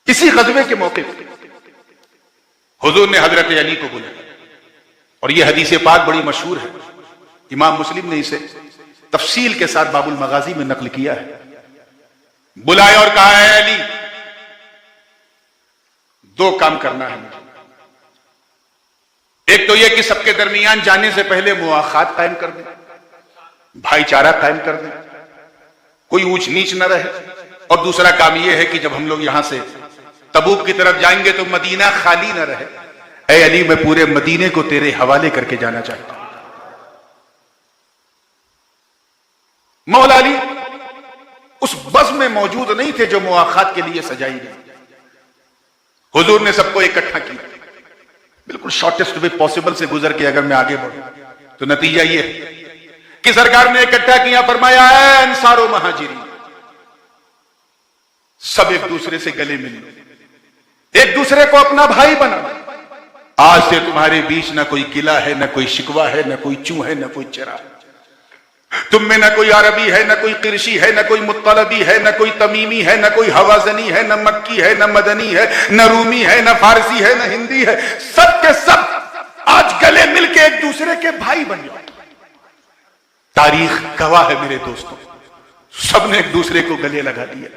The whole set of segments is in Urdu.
اسی غزوے کے موقع پر حضور نے حضرت علی کو بلایا، اور یہ حدیث پاک بڑی مشہور ہے، امام مسلم نے اسے تفصیل کے ساتھ باب المغازی میں نقل کیا ہے۔ بلایا اور کہا ہے علی، دو کام کرنا ہے مجھے، ایک تو یہ کہ سب کے درمیان جانے سے پہلے مواخات قائم کر دیں، بھائی چارہ قائم کر دیں، کوئی اونچ نیچ نہ رہے، اور دوسرا کام یہ ہے کہ جب ہم لوگ یہاں سے تبوک کی طرف جائیں گے تو مدینہ خالی نہ رہے۔ اے علی، میں پورے مدینے کو تیرے حوالے کر کے جانا چاہتا ہوں۔ مولا علی اس بز میں موجود نہیں تھے جو مواخات کے لیے سجائی گئی۔ حضور نے سب کو اکٹھا کیا، بالکل شارٹیسٹ وے پاسبل سے گزر کے اگر میں آگے بڑھوں تو نتیجہ یہ ہے کہ سرکار نے اکٹھا کیا، فرمایا اے انصار و مہاجرین، سب ایک دوسرے سے گلے ملو، ایک دوسرے کو اپنا بھائی بنا۔ آج سے تمہارے بیچ نہ کوئی گلہ ہے، نہ کوئی شکوہ ہے، نہ کوئی چوں ہے، نہ کوئی چرا۔ تم میں نہ کوئی عربی ہے، نہ کوئی قرشی ہے، نہ کوئی مطلبی ہے، نہ کوئی تمیمی ہے، نہ کوئی حوازنی ہے، نہ مکی ہے، نہ مدنی ہے، نہ رومی ہے، نہ فارسی ہے، نہ ہندی ہے، سب کے سب آج گلے مل کے ایک دوسرے کے بھائی بن جاؤ۔ تاریخ گواہ ہے میرے دوستوں، سب نے ایک دوسرے کو گلے لگا دیا،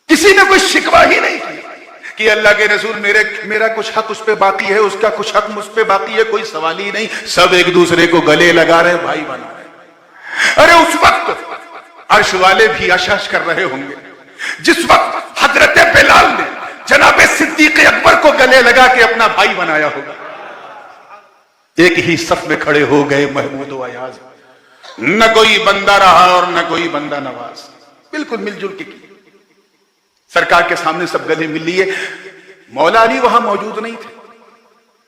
کسی نے کوئی شکوہ ہی نہیں کیا کہ اللہ کے رسول میرا کچھ حق اس پہ باقی ہے، اس کا کچھ حق مجھ پہ باقی ہے، کوئی سوال ہی نہیں، سب ایک دوسرے کو گلے لگا رہے، بھائی بنا رہے۔ ارے اس وقت عرش والے بھی اشاش کر رہے ہوں گے جس وقت حضرت بلال نے جناب صدیق اکبر کو گلے لگا کے اپنا بھائی بنایا ہوگا۔ ایک ہی صف میں کھڑے ہو گئے محمود و ایاز، نہ کوئی بندہ رہا اور نہ کوئی بندہ نواز، بالکل مل جل کے کی۔ سرکار کے سامنے سب گلے مل لیے۔ مولا علی وہاں موجود نہیں تھے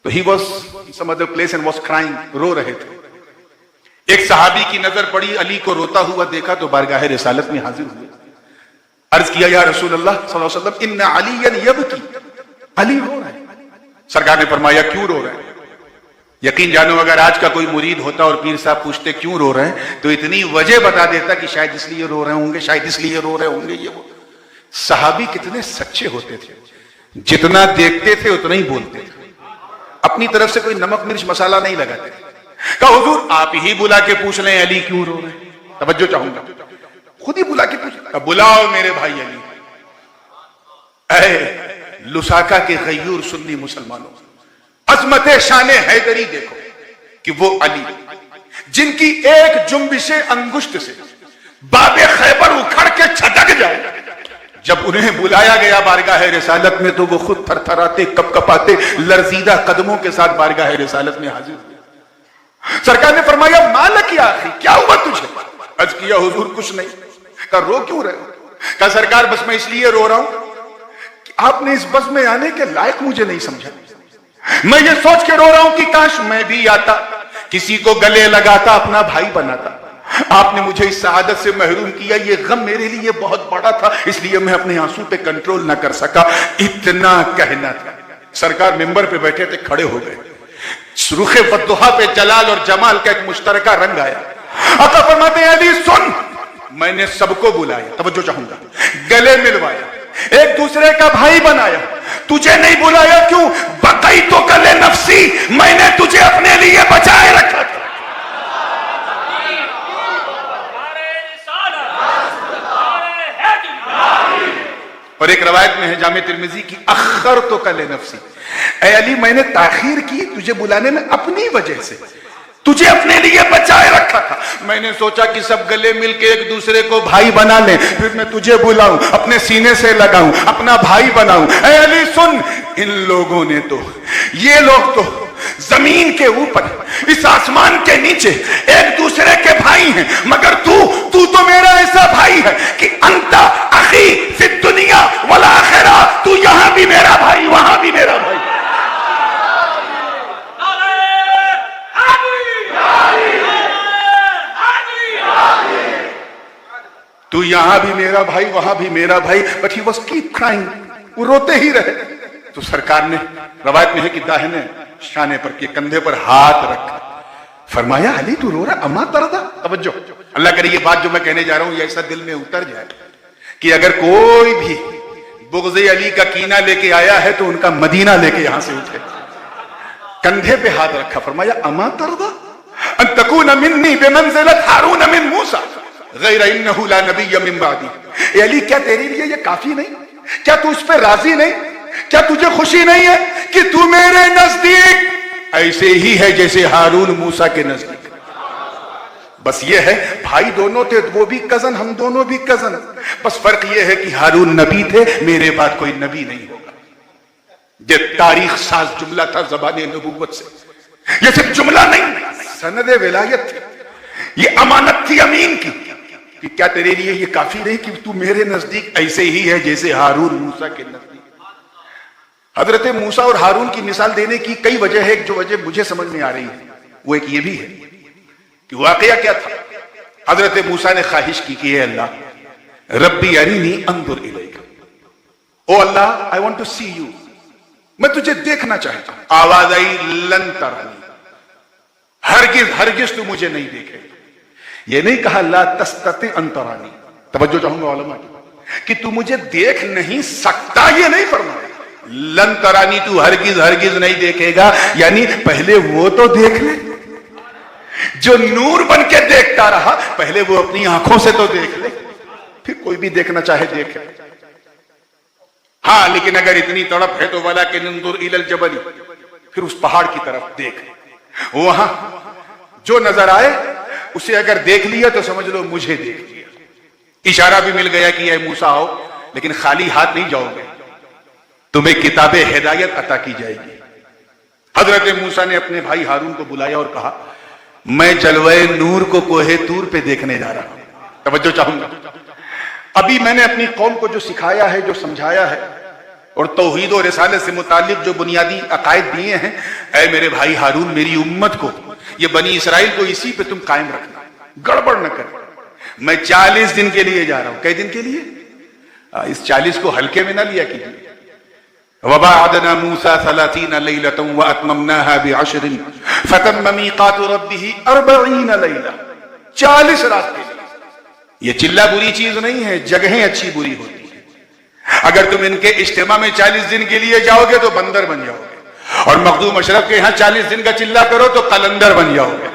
تو he was in some other place and was crying، رو رہے تھے۔ ایک صحابی کی نظر پڑی، علی کو روتا ہوا دیکھا تو بارگاہ رسالت میں حاضر ہوئے، عرض کیا یا رسول اللہ صلی اللہ علیہ وسلم ان علی یبکی، علی رو رہا ہے۔ سرکار نے فرمایا کیوں رو رہے ہیں؟ یقین جانو اگر آج کا کوئی مرید ہوتا اور پیر صاحب پوچھتے کیوں رو رہے ہیں تو اتنی وجہ بتا دیتا کہ شاید اس لیے رو رہے ہوں گے، شاید اس لیے رو رہے ہوں گے، یہ وہ۔ صحابی کتنے سچے ہوتے تھے، جتنا دیکھتے تھے اتنا ہی بولتے تھے، اپنی طرف سے کوئی نمک مرچ مسالہ نہیں لگاتے تھے۔ کہا حضور آپ ہی بلا کے پوچھ لیں علی کیوں رو رہے ہیں، توجہ چاہوں گا، خود ہی بلا کے پوچھ، بلاؤ میرے بھائی علی۔ اے لساکا کے غیور سنی مسلمانوں، عظمت شان حیدری دیکھو کہ وہ علی جن کی ایک جنبش انگشت سے باب خیبر اکھڑ کے چھٹک جائے، جب انہیں بلایا گیا بارگاہ رسالت میں تو وہ خود تھر تھراتے کپ کپاتے لرزیدہ قدموں کے ساتھ بارگاہ رسالت میں حاضر ہوئے۔ سرکار نے فرمایا مالک یا آخری، کیا ہوا تجھے؟ عرض کیا حضور کچھ نہیں۔ کہا رو کیوں رہے ہو؟ کہا سرکار بس میں اس لیے رو رہا ہوں کہ آپ نے اس بز میں آنے کے لائق مجھے نہیں سمجھا، میں یہ سوچ کے رو رہا ہوں کہ کاش میں بھی آتا، کسی کو گلے لگاتا، اپنا بھائی بناتا، آپ نے مجھے اس سعادت سے محروم کیا، یہ غم میرے لیے بہت بڑا تھا، اس لیے میں اپنے آنسو پہ کنٹرول نہ کر سکا، اتنا کہنا تھا۔ سرکار ممبر پہ بیٹھے تھے، کھڑے ہو گئے، رخ والضحیٰ پہ جلال اور جمال کا ایک مشترکہ رنگ آیا۔ آقا فرماتے ہیں علی سن، میں نے سب کو بلایا، توجہ چاہوں گا، گلے ملوایا، ایک دوسرے کا بھائی بنایا، تجھے نہیں بلایا کیوں؟ بقیت لنفسی، میں نے تجھے اپنے لیے بچائے رکھا تھا۔ اور ایک روایت میں ہے جامع ترمذی کی، اخرتک لنفسی، اے علی میں نے تاخیر کی تجھے بلانے میں اپنی وجہ سے، تجھے اپنے لیے بچائے رکھا تھا، میں نے سوچا کہ سب گلے مل کے ایک دوسرے کو بھائی بنا لیں، پھر میں تجھے بلاؤں، اپنے سینے سے لگاؤں، اپنا بھائی بناؤں۔ اے علی سن، ان لوگوں نے تو، یہ لوگ تو زمین کے اوپر اس آسمان کے نیچے ایک دوسرے کے بھائی ہیں، مگر تو میرا ایسا بھائی ہے کہ انت اخی فی الدنیا والآخرہ، تو یہاں بھی میرا بھائی وہاں بھی میرا بھائی۔ تو یہاں بھی میرا بھائی وہاں بھی میرا بھائی، but he was keep crying, وہ روتے ہی رہے۔ تو سرکار نے روایت میں ہے کہ داہنے شانے پر کے کندھے پر ہاتھ رکھا، فرمایا علی تو رو رہا، اما تردا، توجہ، اللہ کرے یہ بات جو میں کہنے جا رہا ہوں یہ ایسا دل میں اتر جائے کہ اگر کوئی بھی بغض علی کا کینہ لے کے آیا ہے تو ان کا مدینہ لے کے یہاں سے اٹھے، کندھے پہ ہاتھ رکھا، فرمایا اما ترضى ان تكون مني بمنزلة هارون من موسى غیر انه لا نبی من بعدی. اے علی کیا تیرے لیے یہ کافی نہیں؟ کیا تو اس پہ راضی نہیں؟ کیا تجھے خوشی نہیں ہے کہ تو میرے نزدیک ایسے ہی ہے جیسے ہارون موسیٰ کے نزدیک؟ بس یہ ہے بھائی دونوں تھے، وہ بھی کزن، ہم دونوں بھی کزن، بس فرق یہ ہے کہ ہارون نبی تھے، میرے بعد کوئی نبی نہیں ہوگا. یہ تاریخ ساز جملہ تھا زبان نبوت سے، یہ صرف جملہ نہیں، سند ولایت تھی، یہ امانت تھی امین کی کہ کیا تیرے لیے یہ کافی نہیں کہ تو میرے نزدیک ایسے ہی ہے جیسے ہارون موسیٰ کے نزدیک. حضرت موسیٰ اور ہارون کی مثال دینے کی کئی وجہ ہے، ایک جو وجہ مجھے سمجھ میں آ رہی ہے وہ ایک یہ بھی ہے کہ واقعہ کیا تھا. حضرت موسیٰ نے خواہش کی کہ اے اللہ ربی ارینی انظر الیک، او اللہ I want to see you، میں تجھے دیکھنا چاہتا ہوں. آواز آئی لن ترانی، ہرگز ہرگز تو مجھے نہیں دیکھے. یہ نہیں کہا لا تستطیع ان ترانی، توجہ چاہوں گا علماء کی، کہ تو مجھے دیکھ نہیں سکتا، یہ نہیں فرمایا. لن ترانی تو ہرگز ہرگز نہیں دیکھے گا، یعنی پہلے وہ تو دیکھ لے جو نور بن کے دیکھتا رہا، پہلے وہ اپنی آنکھوں سے تو دیکھ لے، پھر کوئی بھی دیکھنا چاہے دیکھے. ہاں لیکن اگر اتنی تڑپ ہے تو وَلَكِنْ انظُرْ إِلَى الْجَبَلِ، پھر اس پہاڑ کی طرف دیکھ، وہاں جو نظر آئے اسے اگر دیکھ لیا تو سمجھ لو مجھے دیکھ لیا. اشارہ بھی مل گیا کہ اے موسیٰ آؤ، لیکن خالی ہاتھ نہیں جاؤ گے، تمہیں کتاب ہدایت عطا کی جائے گی. حضرت موسیٰ نے اپنے بھائی ہارون کو بلایا اور کہا میں جلوہ نور کو کوہ طور پہ دیکھنے جا رہا ہوں. توجہ چاہوں گا، ابھی میں نے اپنی قوم کو جو سکھایا ہے، جو سمجھایا ہے، اور توحید و رسالت سے متعلق جو بنیادی عقائد دیے ہیں، اے میرے بھائی ہارون میری امت کو، یہ بنی اسرائیل کو اسی پہ تم قائم رکھنا، گڑبڑ نہ کر. میں 40 دن کے لیے جا رہا ہوں. کئی دن کے لیے؟ اس 40 کو ہلکے میں نہ لیا کیجیے. وَبَعَدْنَا مُوسَى 30 لَيْلَةً وَأَتْمَمْنَاهَا بِعَشْرٍ فَتَمَّ مِيقَاتُ رَبِّهِ 40 لَيْلَةً، 40 رات کے لیے. یہ چلہ بری چیز نہیں ہے، جگہیں اچھی بری ہوتی ہیں. اگر تم ان کے اجتماع میں 40 دن کے لیے جاؤ گے تو بندر بن جاؤ گے، اور مخدوم اشرف کے یہاں 40 دن کا چلہ کرو تو قلندر بن جاؤ گے.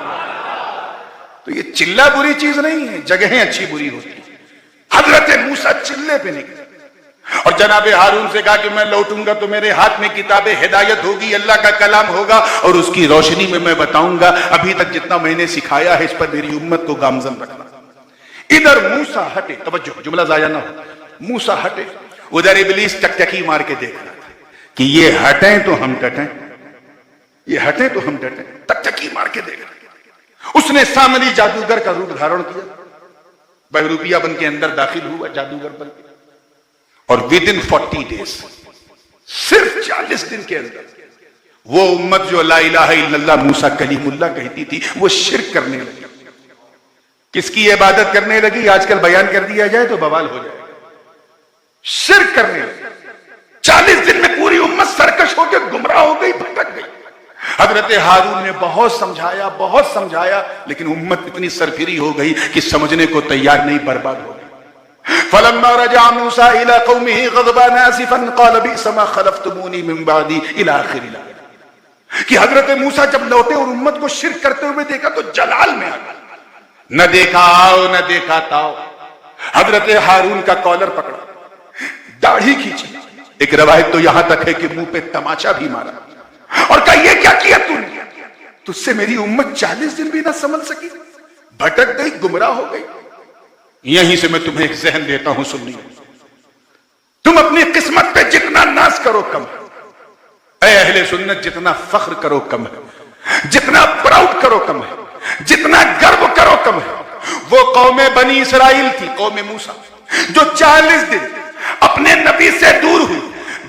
تو یہ چلہ بری چیز نہیں ہے، جگہیں اچھی بری ہوتی ہیں. حضرت موسیٰ چلے پہ نکلے اور جناب ہارون سے کہا کہ میں لوٹوں گا تو میرے ہاتھ میں کتاب ہدایت ہوگی، اللہ کا کلام ہوگا، اور اس کی روشنی میں بتاؤں گا ابھی تک جتنا میں نے سکھایا ہے اس پر میری امت کو گامزن رکھنا. ادھر موسیٰ ہٹے، توجہ جملہ ضائع نہ ہو، موسیٰ ہٹے، ادھر ابلیس ٹکٹکی مار کے دیکھ رہا تھا کہ یہ ہٹیں تو ہم ڈٹیں، یہ ہٹیں تو ہم ڈٹیں، ٹکٹکی مار کے دیکھ رہا. اس نے سامری جادوگر کا روپ دھارن کیا، بہروپیہ بن کے اندر داخل ہوا جادوگر بن کے، اور within 40 days، صرف 40 دن کے اندر وہ امت جو لا الہ الا اللہ موسیٰ کلیم اللہ کہتی تھی وہ شرک کرنے لگی. کس کی عبادت کرنے لگی؟ آج کل بیان کر دیا جائے تو بوال ہو جائے. شرک کرنے لگی. 40 دن میں پوری امت سرکش ہو کے گمراہ ہو گئی، بھٹک گئی. حضرت ہارون نے بہت سمجھایا لیکن امت اتنی سرفری ہو گئی کہ سمجھنے کو تیار نہیں، برباد ہو گئی. فلما رجع موسى الى قومه غضبان اسفا قال بئس ما خلفتموني من بعدي الى اخر الايه. کہ حضرت موسیٰ جب لوٹے اور امت کو شرک کرتے ہوئے دیکھا تو جلال میں آ گیا. نہ دیکھا آؤ نہ دیکھا تاؤ. حضرت ہارون کا کالر پکڑا، داڑھی کھینچی. ایک روایت تو یہاں تک ہے کہ منہ پہ تماچا بھی مارا اور کہا یہ کیا کیا تم نے؟ تجھ سے میری امت 40 دن بھی نہ سمجھ سکی، بھٹک گئی، گمراہ ہو گئی. یہیں سے میں تمہیں ایک ذہن دیتا ہوں، سنیے. تم اپنی قسمت پہ جتنا ناز کرو کم ہے. اے اہل سنت جتنا فخر کرو کم ہے، جتنا پراؤڈ کرو کم ہے، جتنا گرو کرو کم ہے. وہ قوم بنی اسرائیل تھی، قوم موسیٰ، جو 40 دن اپنے نبی سے دور ہوئی،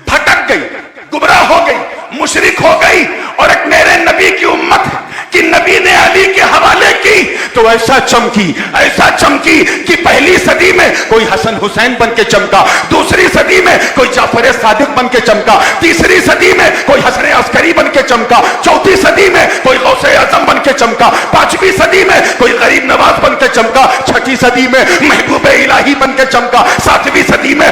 بھٹک گئی، گمراہ ہو گئی، مشرک ہو گئی. اور ایک میرے نبی کی امت ہے کہ نبی نے علی کے حوالے کی تو ایسا چمکی کہ پہلی صدی میں کوئی حسن حسین بن کے چمکا، دوسری صدی میں کوئی جعفر صادق بن کے چمکا، تیسری صدی میں کوئی حسن عسکری بن کے چمکا، چوتھی صدی میں کوئی غوث اعظم بن کے چمکا، پانچویں صدی میں کوئی غریب نواز بن کے چمکا، چھٹی صدی میں محبوب الہی بن کے چمکا، ساتویں صدی میں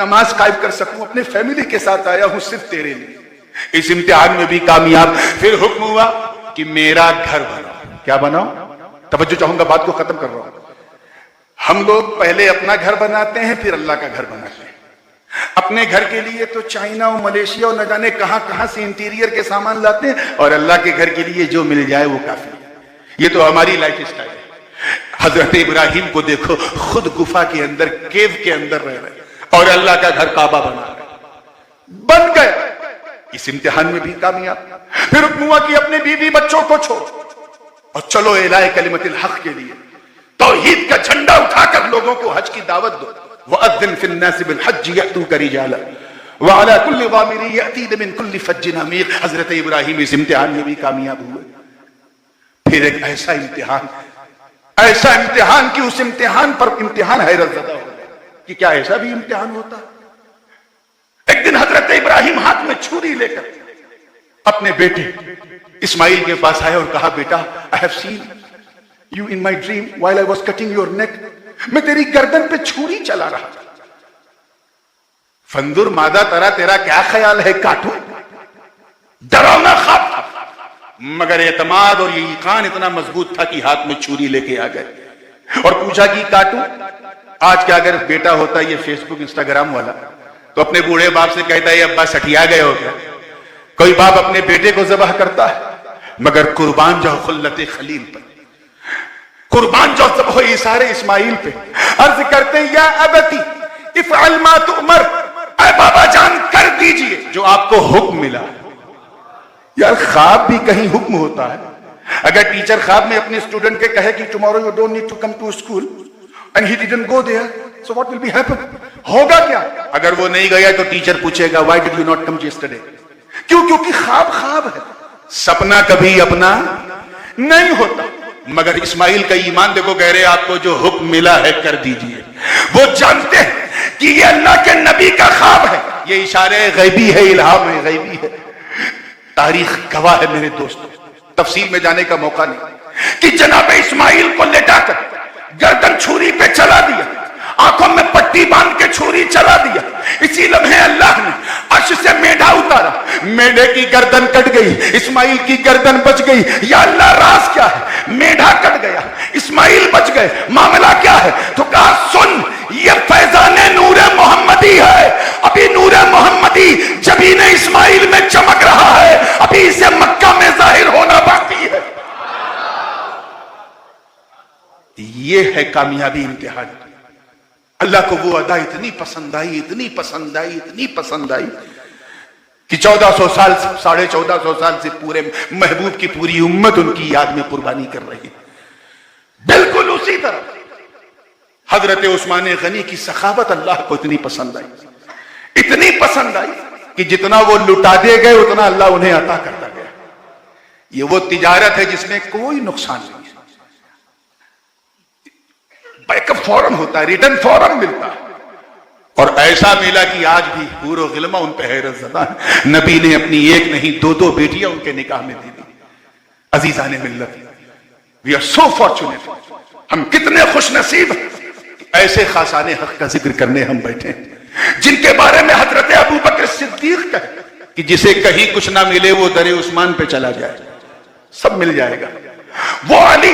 نماز قائم کر سکوں, اپنے فیملی کے ساتھ آیا ہوں صرف تیرے لیے. اس امتحان میں بھی کامیاب. پھر حکم ہوا کہ میرا گھر بناؤ. کیا بناؤ؟ توجہ چاہوں گا, بات کو ختم کر رہا ہوں. ہم لوگ پہلے اپنا گھر بناتے ہیں, پھر اللہ کا گھر بناتے ہیں. اپنے گھر کے لیے تو چائنا اور ملیشیا اور نہ جانے کہاں کہاں سے انٹیریئر کے سامان لاتے ہیں, اور اللہ کے گھر کے لیے جو مل جائے وہ کافی ہے. یہ تو ہماری لائف اسٹائل ہے. حضرت ابراہیم کو دیکھو, خود گفا کے اندر, کیو کے اندر رہ رہے, اور اللہ کا گھر کعبہ بنا رہے, بن گئے. اس امتحان میں بھی کامیاب. پھر حکم ہوا کہ اپنے بیوی بچوں کو چھوڑ اور چلو اعلاء کلمت الحق کے لیے توحید کا جھنڈا اٹھا کر لوگوں کو حج کی دعوت دو. وَأَذِّن فِي النَّاسِ بِالْحَجِّ يَأْتُوكَ رِجَالًا وَعَلَى كُلِّ ضَامِرٍ يَأْتِينَ مِنْ كُلِّ فَجٍّ عَمِيقٍ. حضرت ابراہیم اس امتحان میں بھی کامیاب ہوئے. پھر ایک ایسا امتحان کہ اس امتحان پر امتحان حیرت زدہ ہو کہ کیا ایسا بھی امتحان ہوتا. ایک دن حضرت ابراہیم ہاتھ میں چھری لے کر اپنے بیٹے اسماعیل کے پاس آئے اور کہا, بیٹا I have seen you in my dream while I was cutting your neck. میں تیری گردن پہ چھری چلا رہا تھا. فندر مادہ ترا, تیرا کیا خیال ہے, کاٹوں؟ ڈراؤنا خواب تھا, مگر اعتماد اور یہ یقین اتنا مضبوط تھا کہ ہاتھ میں چھری لے کے آ گئے اور پوچھا کہ کاٹوں؟ آج کیا اگر بیٹا ہوتا یہ فیس بک انسٹاگرام والا تو اپنے بوڑھے باپ سے کہتا ہے ابا سٹیا گئے ہو گیا. کوئی باپ اپنے بیٹے کو ذبح کرتا ہے, مگر قربان جاؤ خلت خلیل پر, قربان جاؤ ذبح ایثار اسماعیل پہ. عرض کرتے ہیں یا ابتی افعل ما تؤمر, اے بابا جان کر دیجئے جو آپ کو حکم ملا. یار خواب بھی کہیں حکم ہوتا ہے. اگر ٹیچر خواب میں اپنے اسٹوڈنٹ کے کہے کہ tomorrow you don't need to come to school and he didn't go there, so what will be happen? ہوگا کیا؟ اگر وہ نہیں گیا تو ٹیچر پوچھے گا why did you not come yesterday? کیوں؟ کیونکہ خواب ہے, سپنا کبھی اپنا نہیں ہوتا. مگر اسماعیل کا ایمان دیکھو, کہہ رہے آپ کو جو حکم ملا ہے کر دیجئے. وہ جانتے ہیں کہ یہ اللہ کے نبی کا خواب ہے, یہ اشارے غیبی ہے, الہام ہے, غیبی ہے. تاریخ گواہ ہے میرے دوستوں, تفصیل میں جانے کا موقع نہیں, کہ جناب اسماعیل کو لٹا کر گردن چھری پہ چلا دیا, آنکھوں میں پٹی باندھ کے چھری چلا دیا. اسی لمحے اللہ نے عرش سے میڈھا اتارا, میڈھے کی گردن کٹ گئی, اسماعیل کی گردن بچ گئی. یا اللہ راز کیا ہے؟ میڈھا کٹ گیا, اسماعیل بچ گئے, معاملہ کیا ہے؟ تو کہا سن, یہ فیضان نور محمدی ہے. ابھی نور محمدی جبین اسماعیل میں چمک رہا ہے, ابھی اسے مکہ میں ظاہر ہونا باقی ہے. یہ ہے کامیابی امتحان. اللہ کو وہ ادا اتنی پسند آئی, اتنی پسند آئی, اتنی پسند آئی کہ 1400 سال سے 1450 سال سے پورے محبوب کی پوری امت ان کی یاد میں قربانی کر رہی ہے. بالکل اسی طرح حضرت عثمان غنی کی سخاوت اللہ کو اتنی پسند آئی, اتنی پسند آئی کہ جتنا وہ لٹا دے گئے اتنا اللہ انہیں عطا کرتا گیا. یہ وہ تجارت ہے جس میں کوئی نقصان نہیں ہے, بیک اپ فوراً ہوتا ہے, ریٹرن فوراً ملتا ہے. اور ایسا ملا کہ آج بھی حور و غلمہ ان پہ حیرت زدہ ہے. نبی نے اپنی ایک نہیں دو بیٹیاں ان کے نکاح میں دی. عزیزان ملت, we are so fortunate, ہم کتنے خوش نصیب ہیں. ایسے خاصان حق کا ذکر کرنے ہم بیٹھے ہیں جن کے بارے میں حضرت ابو بکر صدیق کہے کہ جسے کہیں کچھ نہ ملے وہ در عثمان پہ چلا جائے, سب مل جائے گا. وہ علی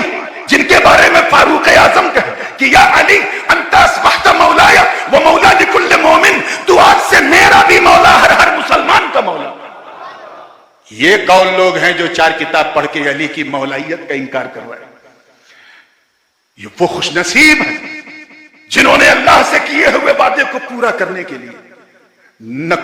جن کے بارے میں فاروق اعظم کہے کہ یا علی انت اصبحت مولایا و مولا لکل مومن, تو آج سے میرا بھی مولا, ہر مسلمان کا مولا. یہ کون لوگ ہیں جو 4 کتاب پڑھ کے علی کی مولائیت کا انکار کر رہے ہیں؟ یہ وہ خوش نصیب ہیں جنہوں نے اللہ سے کیے ہوئے وعدے کو پورا کرنے کے لیے نہ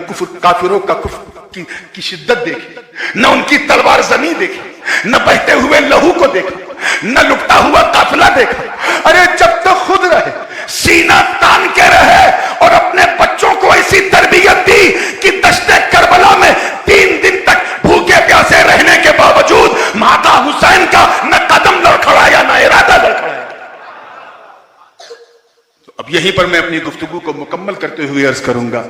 کافروں کا کفر کی شدت دیکھی, نہ ان کی تلوار زمین دیکھی, نہ بہتے ہوئے لہو کو دیکھا, نہ لٹتا ہوا قافلہ دیکھا. ارے جب تک خود رہے, سینہ تان کے رہے اور اپنے بچوں کو ایسی تربیت دی کہ دشت کربلا میں 3 دن تک بھوکے پیاسے رہنے کے باوجود ماتا حسین کا نہ قدم لڑکھڑایا نہ ارادہ لڑکھڑایا. اب یہیں پر میں اپنی گفتگو کو مکمل کرتے ہوئے عرض کروں گا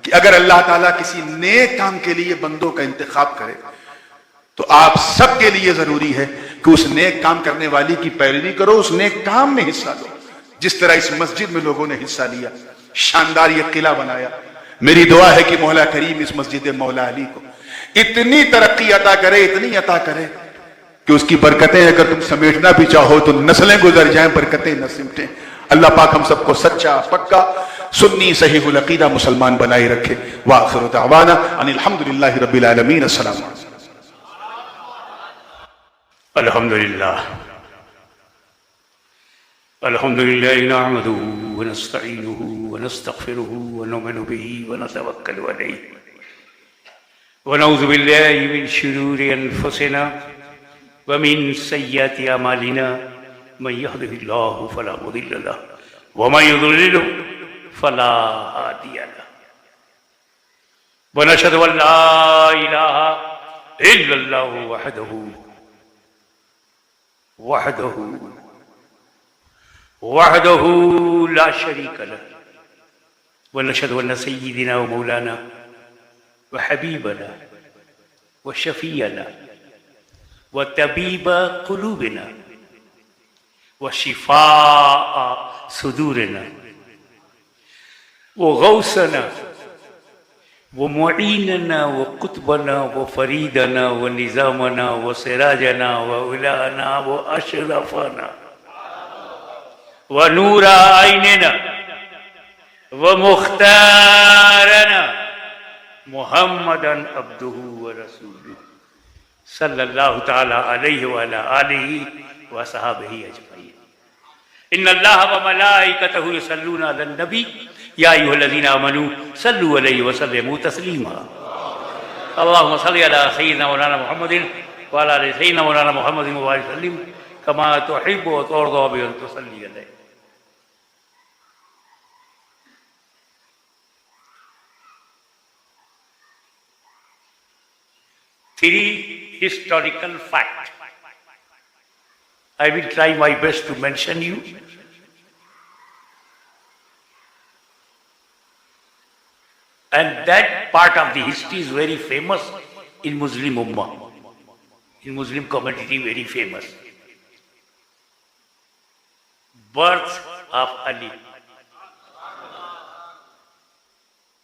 کہ اگر اللہ تعالیٰ کسی نیک کام کے لیے بندوں کا انتخاب کرے تو آپ سب کے لیے ضروری ہے کہ اس نیک کام کرنے والی کی پیروی کرو, اس نیک کام میں حصہ لو, جس طرح اس مسجد میں لوگوں نے حصہ لیا. شاندار یہ قلعہ بنایا. میری دعا ہے کہ مولا کریم اس مسجد مولا علی کو اتنی ترقی عطا کرے، اتنی عطا کرے کہ اس کی برکتیں اگر تم سمیٹنا بھی چاہو تو نسلیں گزر جائیں، برکتیں نہ سمٹیں. اللہ پاک ہم سب کو سچا پکا سنی صحیح العقیدہ مسلمان بنائے رکھے. وآخر دعوانا ان الحمدللہ رب العالمین. السلام علیکم. الحمد لله نعمده ونستعينه ونستغفره ونؤمن به ونتوكل عليه ونعوذ بالله من شرور أنفسنا ومن سيئات أعمالنا من يهده الله فلا مضل له ومن يضلل فلا هادي له ونشهد أن لا إله إلا الله وحده لا شريك له ونشهد أن سيدنا ومولانا وحبيبنا وشفيعنا وطبيب قلوبنا وشفاء صدورنا وغوثنا ومعيننا وقطبنا وفريدنا ونظامنا وسراجنا وإلهنا وأشرفنا ونور عيننا ومختارنا محمدا عبده ورسوله صلى الله تعالى عليه وعلى آله وصحبه أجمعين. إن الله وملائكته يصلون على النبي يا أيها الذين آمنوا صلوا عليه وسلموا تسليما. اللهم صل على سيدنا مولانا محمد وعلى آل سيدنا مولانا محمد وبارك وسلم كما تحب وترضى بأن تصلي عليه. Three historical facts. I will try my best to mention you. And that part of the history is very famous in Muslim Ummah, in Muslim community, very famous. Birth of Ali.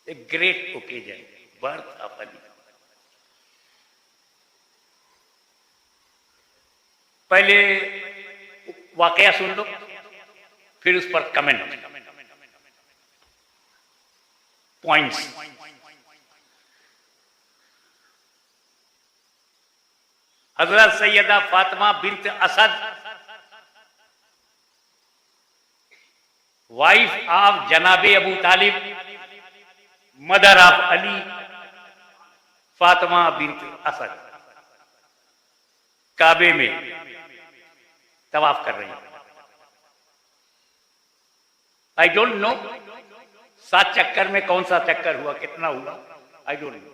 A great occasion. Birth of Ali. پہلے واقعہ سن لو پھر اس پر کمنٹ پوائنٹس. حضرت سیدہ فاطمہ بنت اسد وائف آف جناب ابو طالب مدر آف علی فاطمہ بنت اسد کعبے میں طواف کر رہی ہیں. آئی ڈونٹ نو 7 چکر میں کون سا چکر ہوا، کتنا ہوا، I don't know.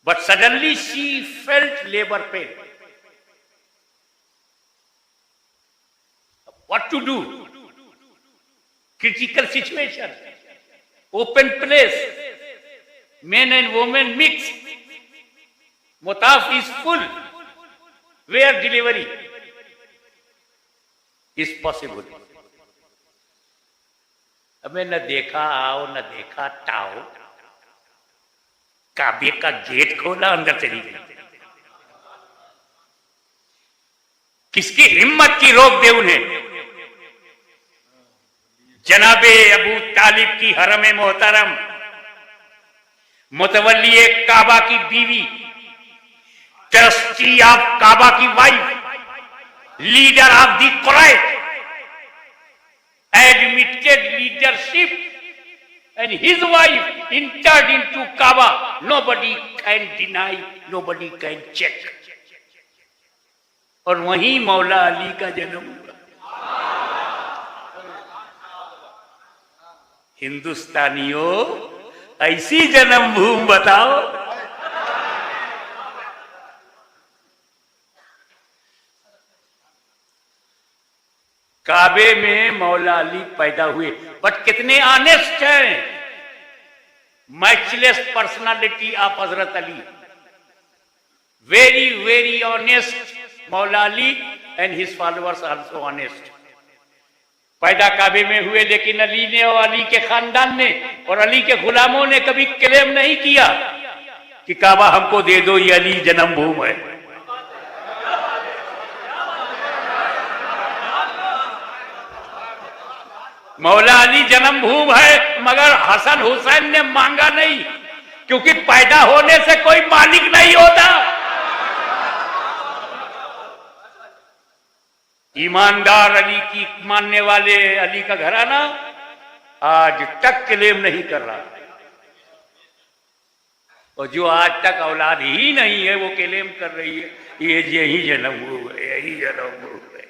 But suddenly she felt labour pain. What to do? Critical situation, open place, men and women mix, مطاف is full. Where delivery is possible. ہمیں نہ دیکھا آؤ نہ دیکھا ٹاؤ، کعبے کا گیٹ کھولا اندر چلی گئی. کس کی ہمت کی روک دے انہیں؟ جناب ابو طالب کی حرم محترم، متولی کعبہ کی بیوی، trustee of Kaaba ki wife, leader of the Quraysh, admitted leadership, and his wife entered into Kaaba. Nobody can deny, nobody can check. اور وہیں مولا علی کا جنم ہوا. ہندوستانیوں ایسی جنم بھوم بتاؤ. کعبے میں مولا علی پیدا ہوئے. بٹ کتنے آنےسٹ ہیں. میچلیس پرسنالٹی آف حضرت علی. Very very honest Maula Ali and his followers also honest. پیدا کعبے میں ہوئے، لیکن علی نے اور علی کے خاندان نے اور علی کے غلاموں نے کبھی کلیم نہیں کیا کہ کعبہ ہم کو دے دو، یہ علی جنم بھوم ہے۔ مولا علی جنم بھوم ہے، مگر حسن حسین نے مانگا نہیں، کیونکہ پیدا ہونے سے کوئی مالک نہیں ہوتا۔ ایماندار علی کی ماننے والے علی کا گھرانہ آج تک کلیم نہیں کر رہا، اور جو آج تک اولاد ہی نہیں ہے وہ کلیم کر رہی ہے یہی جنم ہوا ہے، یہی جنم ہوا ہے۔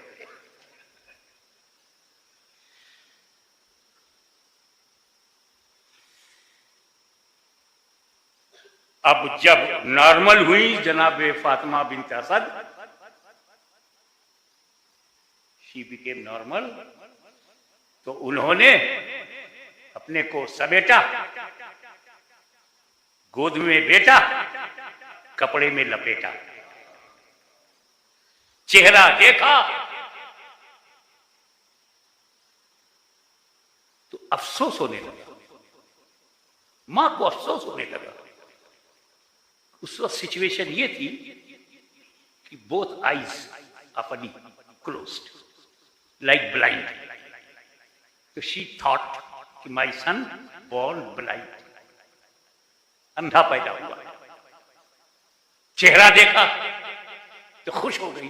اب جب نارمل ہوئی جناب فاطمہ بنت اسد، شی بیکیم نارمل، تو انہوں نے اپنے کو سمیٹا، گود میں بیٹا، کپڑے میں لپیٹا، چہرہ دیکھا تو افسوس ہونے لگا، ماں کو افسوس ہونے لگا۔ اس وقت سچویشن یہ تھی کہ both eyes of Ali closed like blind, تو شی تھاٹ کہ مائی سن بورن بلائنڈ، اندھا پیدا ہوا۔ چہرہ دیکھا تو خوش ہو گئی،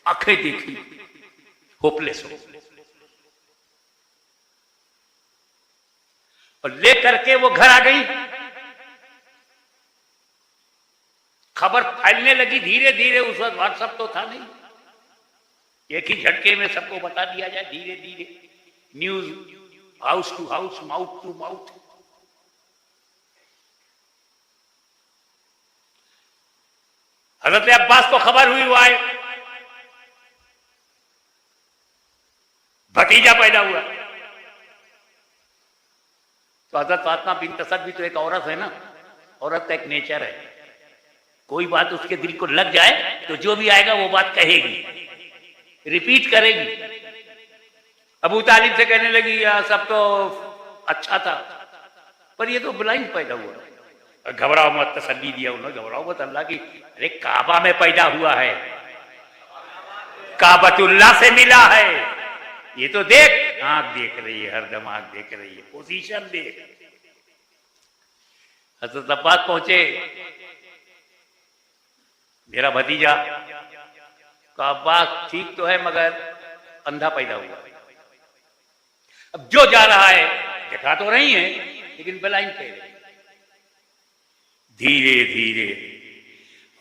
آنکھیں دیکھی ہوپلیس ہو، اور لے کر کے وہ گھر آ گئی۔ خبر پھیلنے لگی دھیرے دھیرے، اس وقت واٹس ایپ تو تھا نہیں، ایک ہی جھٹکے میں سب کو بتا دیا جائے، دھیرے دھیرے news house to house, mouth to mouth. Hazrat Abbas کو خبر ہوئی، وہ آئے، بھتیجا پیدا ہوا۔ تو حضرت فاطمہ بنت اسد بھی تو ایک عورت ہے نا، عورت کا ایک نیچر ہے، کوئی بات اس کے دل کو لگ جائے تو جو بھی آئے گا وہ بات کہے گی، ریپیٹ کرے گی۔ ابو طالب سے کہنے لگی یا سب تو اچھا تھا، پر یہ تو بلائنڈ پیدا ہوا۔ گھبراؤ مت، تسلی دیا انہوں نے، گھبراؤ مت، اللہ کی، ارے کعبہ میں پیدا ہوا ہے، کعبۃ اللہ سے ملا ہے، یہ تو دیکھ، آنکھ دیکھ رہی ہے، ہر دم آنکھ دیکھ رہی ہے، پوزیشن دیکھ۔ حضرت عباس پہنچے، میرا بھتیجا کا عباس ٹھیک تو ہے مگر اندھا پیدا ہوا، اب جو جا رہا ہے دکھا تو رہی ہے لیکن بلائنڈ کہہ رہے، دھیرے دھیرے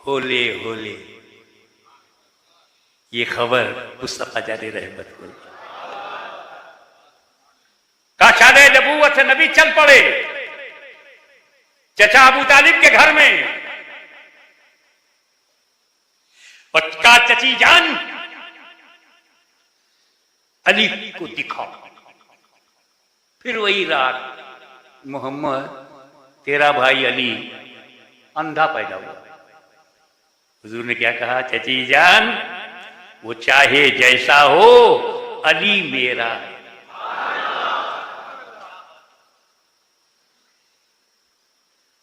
ہولے ہولے یہ خبر مصطفیٰ جان رحمت کو، کاشان نبوت سے نبی چل پڑے چچا ابو طالب کے گھر میں، اور کہا چچی جان علی کو دکھاؤ۔ پھر وہی رات، محمد تیرا بھائی علی اندھا پیدا ہوا۔ حضور نے کیا کہا؟ چچی جان وہ چاہے جیسا ہو علی میرا ہے۔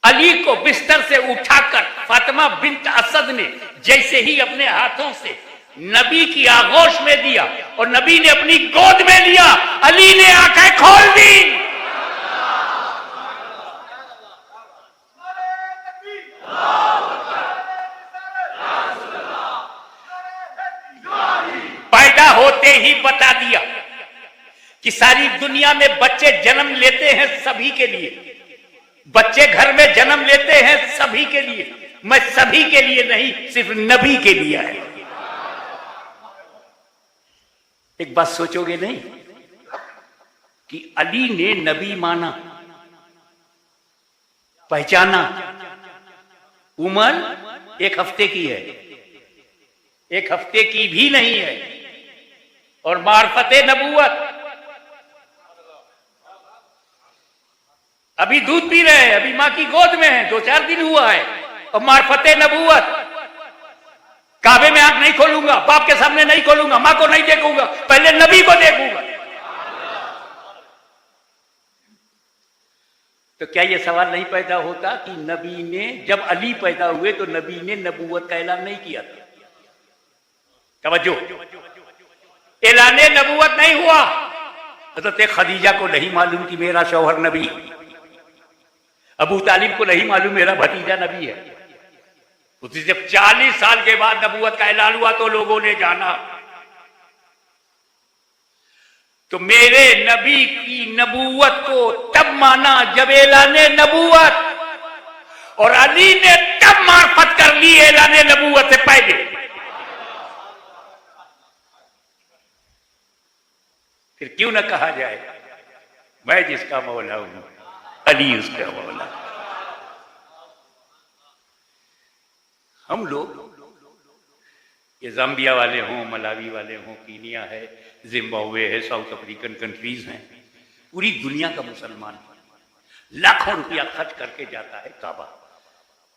علی کو بستر سے اٹھا کر فاطمہ بنت اسد نے جیسے ہی اپنے ہاتھوں سے نبی کی آغوش میں دیا اور نبی نے اپنی گود میں لیا، علی نے آنکھیں کھول دی۔ پیدا ہوتے ہی بتا دیا کہ ساری دنیا میں بچے جنم لیتے ہیں سبھی کے لیے، بچے گھر میں جنم لیتے ہیں سبھی کے لیے، میں سبھی کے لیے نہیں صرف نبی کے لیے ہے۔ ایک بات سوچو گے نہیں کہ علی نے نبی مانا، پہچانا، عمر ایک ہفتے کی ہے، ایک ہفتے کی بھی نہیں ہے، اور معرفت نبوت ابھی دودھ پی رہے ہیں، ابھی ماں کی گود میں ہیں، 2-4 دن ہوا ہے، اور معرفت نبوت کعبے میں آنکھ نہیں کھولوں گا، باپ کے سامنے نہیں کھولوں گا، ماں کو نہیں دیکھوں گا، پہلے نبی کو دیکھوں گا۔ تو کیا یہ سوال نہیں پیدا ہوتا کہ نبی نے جب علی پیدا ہوئے تو نبی نے نبوت کا اعلان نہیں کیا تھا؟ توجہ، اعلان نبوت نہیں ہوا. حضرت خدیجہ کو نہیں معلوم کہ میرا شوہر نبی، ابو طالب کو نہیں معلوم میرا بھتیجا نبی ہے. اسے جب 40 سال کے بعد نبوت کا اعلان ہوا تو لوگوں نے جانا. تو میرے نبی کی نبوت کو تب مانا جب اعلان نبوت، اور علی نے تب معرفت کر لی اعلان نبوت سے پہلے. پھر کیوں نہ کہا جائے میں جس کا مولا ہوں علی اس کا مولا. ہم لوگ یہ زامبیا والے ہوں، ملاوی والے ہوں، کینیا ہے، زمبابوے ہے، ساؤتھ افریقن کنٹریز ہیں، پوری دنیا کا مسلمان لاکھوں روپیہ خرچ کر کے جاتا ہے کعبہ.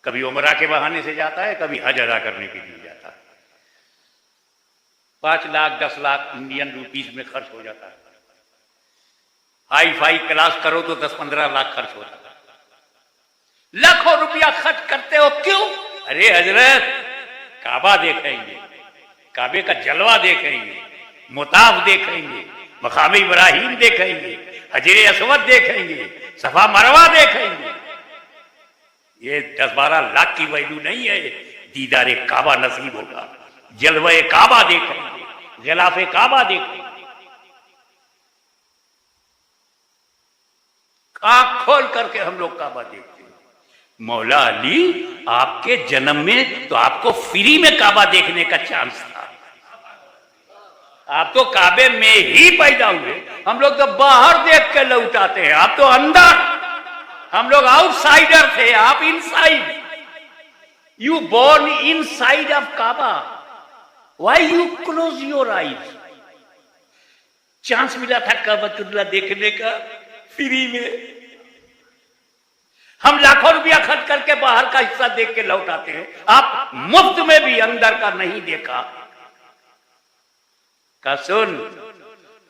کبھی عمرہ کے بہانے سے جاتا ہے، کبھی حج ادا کرنے کے لیے جاتا ہے. 5 لاکھ 10 لاکھ انڈین روپیز میں خرچ ہو جاتا ہے. ہائی فائی کلاس کرو تو 10-15 لاکھ خرچ ہوتا ہے. لاکھوں روپیہ خرچ کرتے ہو کیوں؟ ارے حضرت کعبہ دیکھیں گے، کعبے کا جلوہ دیکھیں گے، مطاف دیکھیں گے، مقام ابراہیم دیکھیں گے، حجر اسود دیکھیں گے، صفا مروہ دیکھیں گے. یہ 10-12 لاکھ کی ویلیو نہیں ہے. دیدار کعبہ نصیب ہوگا، جلوہ کعبہ دیکھیں گے، غلاف کعبہ دیکھیں گے. آنکھ کھول کر کے ہم لوگ کعبہ دیکھتے ہیں. مولا علی آپ کے جنم میں تو آپ کو فری میں کعبہ دیکھنے کا چانس تھا. آپ تو کعبے میں ہی پیدا ہوئے، ہم لوگ تو باہر دیکھ کے لوٹ آتے ہیں. آپ تو اندر، ہم لوگ آؤٹ سائڈر تھے، آپ inside. You born inside of Kaaba. Why you close your eyes? Chance ملا تھا کعبۃ اللہ دیکھنے کا فری میں. ہم لاکھوں روپیہ خرچ کر کے باہر کا حصہ دیکھ کے لوٹ آتے ہیں. آپ مفت میں بھی اندر کا نہیں دیکھا. کہ سن،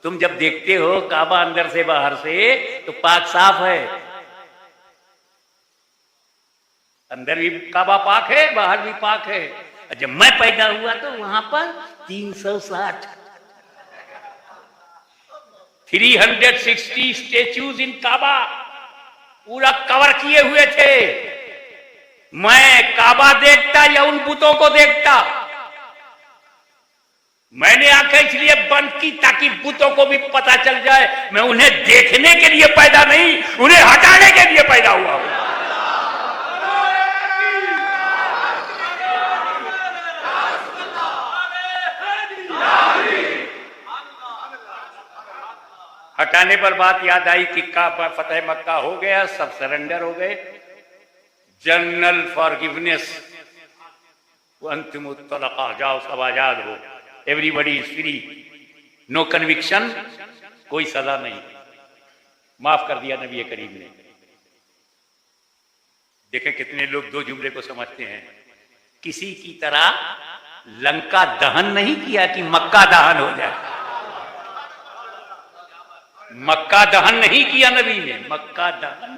تم جب دیکھتے ہو کعبہ اندر سے باہر سے تو پاک صاف ہے. اندر بھی کعبہ پاک ہے، باہر بھی پاک ہے. جب میں پیدا ہوا تو وہاں پر 360 360 اسٹیچوز ان کعبہ پورا کور کیے ہوئے تھے. میں کعبہ دیکھتا یا ان بتوں کو دیکھتا؟ میں نے آنکھیں اس لیے بند کی تاکہ بتوں کو بھی پتا چل جائے میں انہیں دیکھنے کے لیے پیدا نہیں، انہیں ہٹانے کے لیے پیدا ہوا ہوں. ہٹانے پر بات یاد آئی کہ کعبہ فتح مکہ ہو گیا، سب سرنڈر ہو گئے. جنرل فارگیونیس، وانتم الطلقاء، جاؤ سب آزاد ہو، everybody is free, no conviction, کوئی سزا نہیں. معاف کر دیا نبی کریم نے. دیکھیں کتنے لوگ 2 جملے کو سمجھتے ہیں. کسی کی طرح لنکا دہن نہیں کیا کہ مکہ دہن ہو جائے. مکہ دہن نہیں کیا نبی نے، مکہ دہن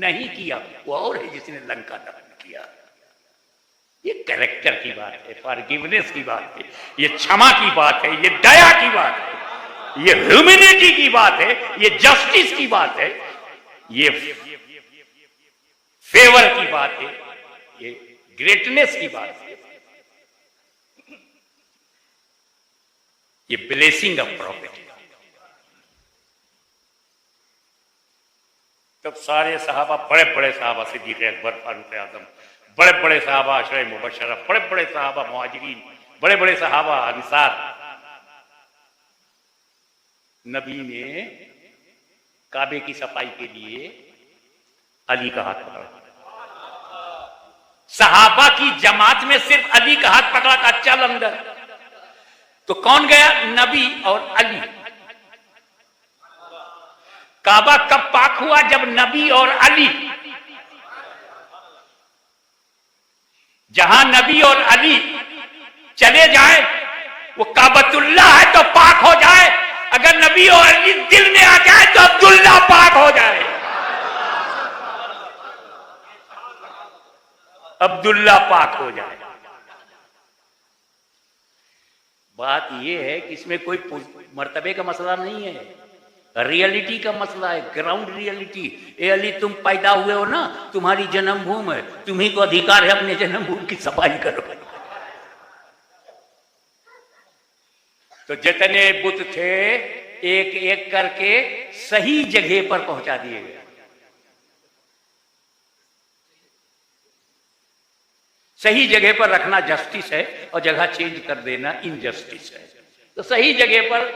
نہیں کیا. وہ اور ہے جس نے لنکا دہن کیا. یہ کریکٹر کی بات ہے، فارگیونیس کی بات ہے، یہ چھما کی بات ہے، یہ دیا کی بات ہے، یہ ہیومینٹی کی بات ہے، یہ جسٹس کی بات ہے، یہ فیور کی بات ہے، یہ گریٹنیس کی بات ہے، یہ بلیسنگ آف پروفٹ. تب سارے صحابہ، بڑے بڑے صحابہ، صدیق اکبر، فاروق اعظم، بڑے بڑے صحابہ عشرہ مبشرہ، بڑے بڑے صحابہ مہاجرین، بڑے بڑے صحابہ انصار، نبی نے کعبے کی صفائی کے لیے علی کا ہاتھ پکڑا. صحابہ کی جماعت میں صرف علی کا ہاتھ پکڑا کا چل اندر. تو کون گیا؟ نبی اور علی. کعبہ کب پاک ہوا؟ جب نبی اور علی، جہاں نبی اور علی چلے جائیں وہ کعبۃ اللہ ہے تو پاک ہو جائے. اگر نبی اور علی دل میں آ جائے تو عبداللہ پاک ہو جائے. عبداللہ پاک ہو جائے. بات یہ ہے کہ اس میں کوئی مرتبے کا مسئلہ نہیں ہے, ریئلٹی کا مسئلہ ہے, گراؤنڈ ریئلٹی. اے علی تم پیدا ہوئے ہو نا, تمہاری جنم بھوم ہے, تمہیں کو ادھیکار ہے اپنے جنم بھوم کی صفائی کرو. تو جتنے بت تھے ایک ایک کر کے صحیح جگہ پر پہنچا دیے گئے. صحیح جگہ پر رکھنا جسٹس ہے اور جگہ چینج کر دینا انجسٹس ہے. تو صحیح جگہ پر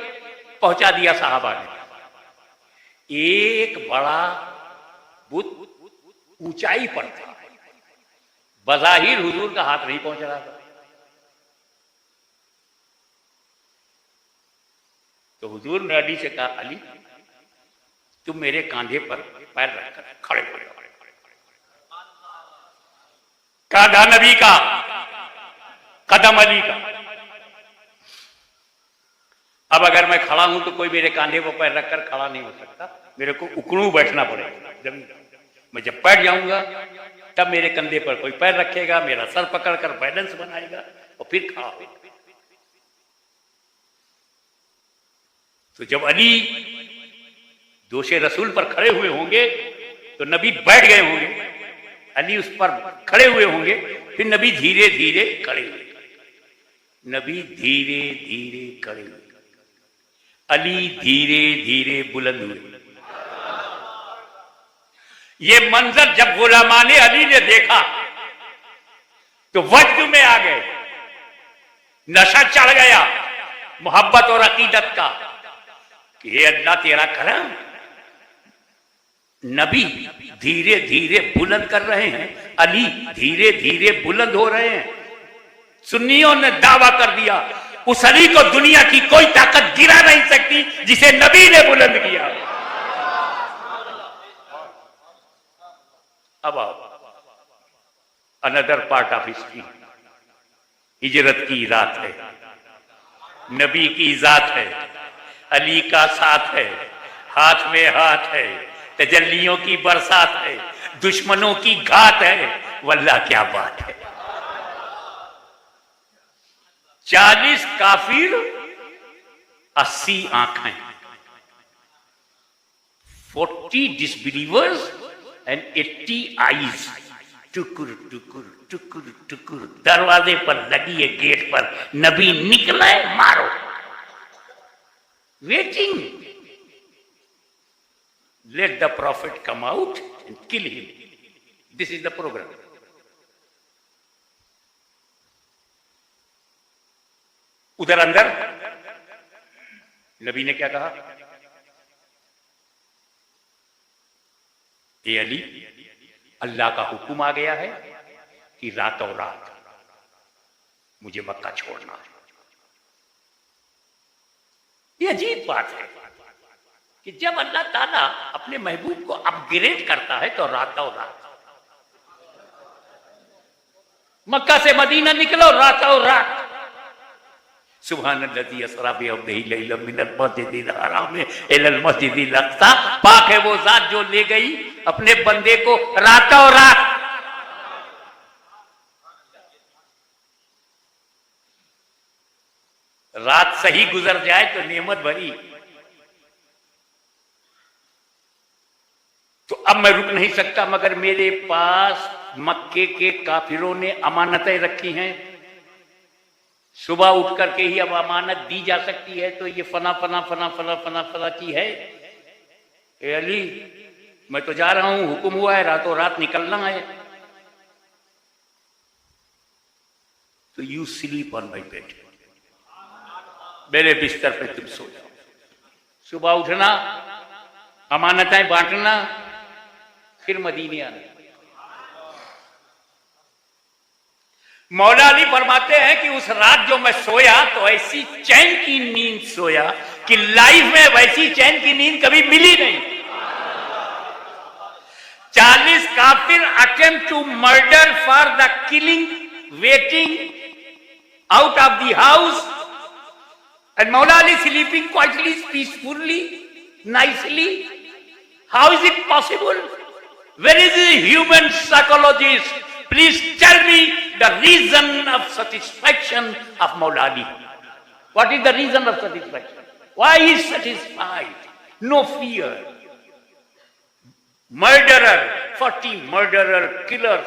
پہنچا دیا صحابہ نے. ایک بڑا بت اونچائی پر تھا, بظاہر حضور کا ہاتھ نہیں پہنچ رہا تھا. تو حضور نے علی سے کہا, علی تم میرے کاندھے پر پیر رکھ کر کھڑے ہو. کاندھا نبی کا, قدم علی کا. اب اگر میں کھڑا ہوں تو کوئی میرے کاندھے پر پیر رکھ کر کھڑا نہیں ہو سکتا, میرے کو اکڑوں بیٹھنا پڑے گا. میں جب بیٹھ جاؤں گا تب میرے کندھے پر کوئی پیر رکھے گا, میرا سر پکڑ کر بیلنس بنائے گا اور پھر کھڑا ہوگا. تو جب علی دوش رسول پر کھڑے ہوئے ہوں گے تو نبی بیٹھ گئے ہوں گے, علی اس پر کھڑے ہوئے ہوں گے, پھر نبی دھیرے دھیرے کھڑے ہوئے, نبی دھیرے دھیرے کھڑے ہوئے, علی دھیرے دھیرے بلند ہوئے. یہ منظر جب غلامان علی نے دیکھا تو وجد میں آ گئے, نشہ چڑھ گیا محبت اور عقیدت کا کہ اے اللہ تیرا کرم, نبی دھیرے دھیرے بلند کر رہے ہیں, علی دھیرے دھیرے بلند ہو رہے ہیں. سنیوں نے دعویٰ کر دیا اس علی کو دنیا کی کوئی طاقت گرا نہیں سکتی جسے نبی نے بلند کیا. اب آؤ, اندر پارٹ آف ہسٹری. ہجرت کی رات ہے, نبی کی ذات ہے, علی کا ساتھ ہے, ہاتھ میں ہاتھ ہے, تجلیوں کی برسات ہے, دشمنوں کی گھات ہے. واللہ کیا بات ہے. 40 کافر, 80 آنکھیں, 40 disbelievers and 80 eyes. ٹکر ٹکر ٹکر ٹکر دروازے پر لگی ہے, گیٹ پر نبی نکلا ہے, مارو. Waiting. Let the prophet come out and kill him. This is the program. ادھر اندر نبی نے کیا کہا, اے علی اللہ کا حکم آ گیا ہے کہ راتوں رات مجھے مکہ چھوڑنا. یہ عجیب بات ہے کہ جب اللہ تعالیٰ اپنے محبوب کو اپ گریڈ کرتا ہے تو راتوں رات مکہ سے مدینہ نکلو, راتوں رات. سبحان الذی اسری بعبدہ لیلا من المسجد الحرام الی المسجد الاقصی. پاک ہے وہ ذات جو لے گئی اپنے بندے کو راتوں رات. رات صحیح گزر جائے تو نعمت بھری. تو اب میں رک نہیں سکتا مگر میرے پاس مکے کے کافروں نے امانتیں رکھی ہیں, صبح اٹھ کر کے ہی اب امانت دی جا سکتی ہے, تو یہ فنا فنا فنا فنا فنا فنا کی ہے. اے علی میں تو جا رہا ہوں, حکم ہوا ہے راتوں رات نکلنا ہے. تو you sleep on my bed, میرے بستر پہ تم سو جاؤ. صبح اٹھنا, امانتیں بانٹنا, پھر مدینے آنا. مولا علی فرماتے ہیں کہ اس رات جو میں سویا تو ایسی چین کی نیند سویا کہ لائف میں ویسی چین کی نیند کبھی ملی نہیں. 40 کافر attempt to murder for the killing waiting out of the house and Maula Ali sleeping quietly, peacefully, nicely. How is it possible? Where is the human psychologist Please tell me the reason of satisfaction of Maula Ali. What is the reason of satisfaction? Why he is satisfied? No fear. Murderer, 40 murderer, killers.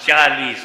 40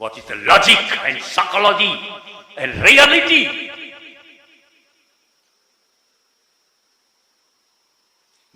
What is the logic and psychology and reality?